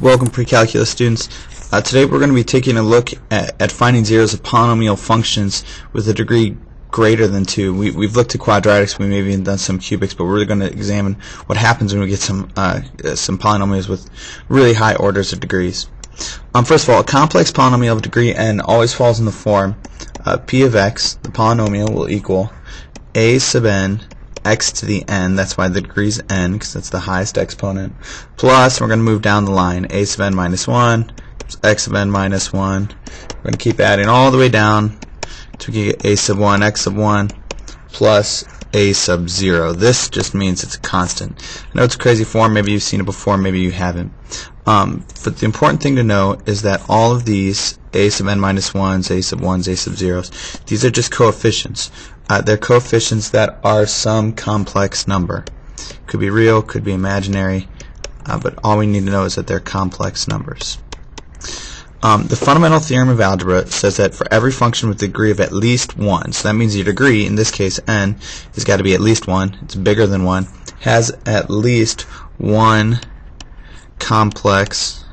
Welcome, pre-calculus students. Today we're going to be taking a look at finding zeros of polynomial functions with a degree greater than 2. We've looked at quadratics, we maybe even done some cubics, but we're really going to examine what happens when we get some polynomials with really high orders of degrees. First of all, a complex polynomial of degree n always falls in the form p of x, the polynomial, will equal a sub n x to the n, that's why the degree is n, because that's the highest exponent, plus, we're going to move down the line, a sub n minus 1, x sub n minus 1. We're going to keep adding all the way down to get a sub 1, x sub 1, plus a sub 0. This just means it's a constant. I know it's a crazy form, maybe you've seen it before, maybe you haven't. But the important thing to know is that all of these a sub n minus 1s, a sub 1s, a sub 0s, these are just coefficients. They're coefficients that are some complex number. Could be real, could be imaginary, but all we need to know is that they're complex numbers. The fundamental theorem of algebra says that for every function with a degree of at least 1, so that means your degree, in this case n, has got to be at least 1, it's bigger than 1, has at least one complex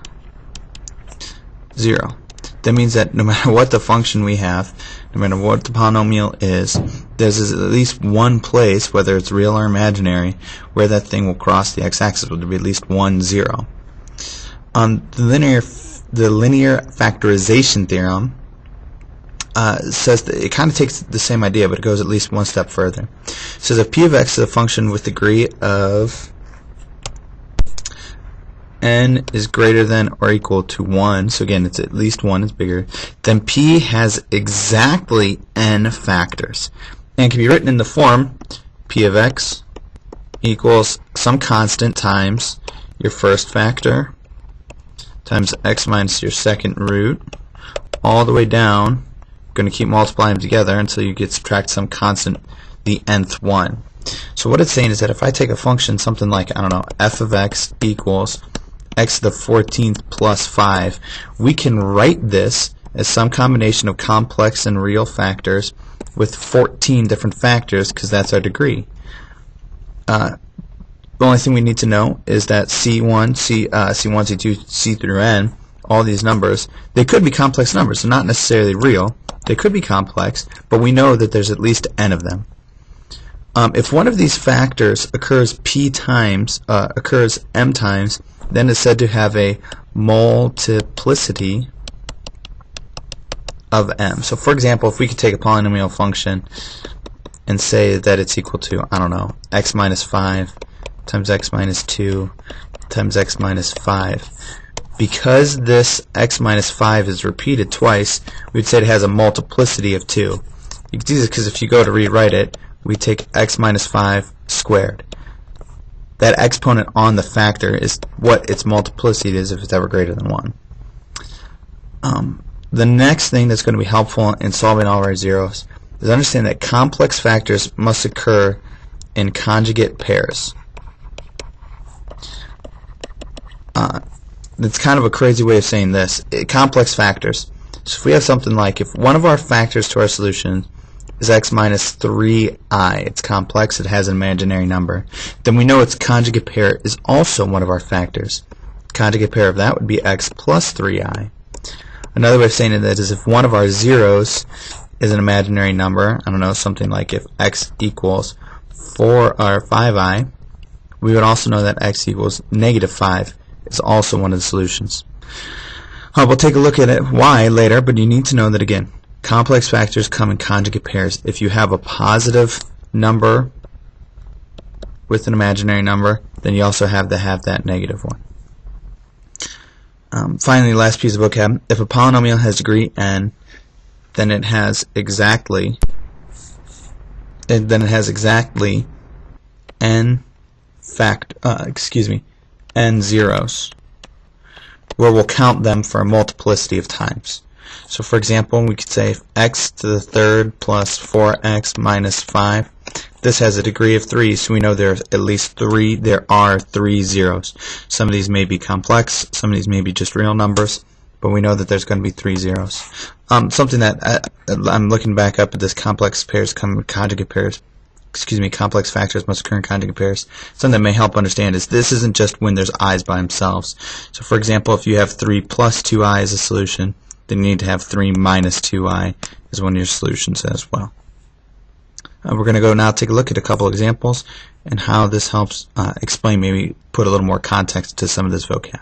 0. That means that no matter what the function we have, no matter what the polynomial is, there's at least one place, whether it's real or imaginary, where that thing will cross the x-axis, with there be at least 1, 0. The linear factorization theorem says that it kind of takes the same idea, but it goes at least one step further. It says if p of x is a function with degree of n is greater than or equal to 1, so again it's at least 1, it's bigger, then p has exactly n factors. And can be written in the form p of x equals some constant times your first factor times x minus your second root, all the way down. You're going to keep multiplying them together until you get subtract some constant, the nth one. So what it's saying is that if I take a function, something like, I don't know, f of x equals x to the 14th plus 5, we can write this as some combination of complex and real factors with 14 different factors, because that's our degree. The only thing we need to know is that C1, C2, C through N, all these numbers, they could be complex numbers. They're not necessarily real. They could be complex, but we know that there's at least n of them. If one of these factors occurs m times, then it's said to have a multiplicity of m. So for example, if we could take a polynomial function and say that it's equal to, I don't know, x minus 5 times x minus 2 times x minus 5. Because this x minus 5 is repeated twice, we'd say it has a multiplicity of 2. You can do this because if you go to rewrite it, we take x minus 5 squared. That exponent on the factor is what its multiplicity is if it's ever greater than 1. The next thing that's going to be helpful in solving all our zeros is understand that complex factors must occur in conjugate pairs. It's kind of a crazy way of saying this. Complex factors. So if we have something like, if one of our factors to our solution is x minus 3i, it's complex, it has an imaginary number, then we know its conjugate pair is also one of our factors. Conjugate pair of that would be x plus 3i. Another way of saying it is if one of our zeros is an imaginary number, I don't know, something like if x equals 4 or 5i, we would also know that x equals negative 5 is also one of the solutions. We'll take a look at it why later, but you need to know that again, complex factors come in conjugate pairs. If you have a positive number with an imaginary number, then you also have to have that negative one. Finally, last piece of vocab. If a polynomial has degree n, then it has exactly n n zeros, where we'll count them for a multiplicity of times. So for example, we could say x to the third plus 4x minus 5. This has a degree of 3, so we know there are 3 zeros. Some of these may be complex, some of these may be just real numbers, but we know that there's going to be 3 zeros. Something that I'm looking back up at this complex pairs come in conjugate pairs. complex factors must occur in conjugate pairs. Something that may help understand is this isn't just when there's i's by themselves. So for example, if you have 3 plus 2i as a solution, then you need to have 3 minus 2i as one of your solutions as well. We're going to go now take a look at a couple examples and how this helps explain, maybe put a little more context to some of this vocab.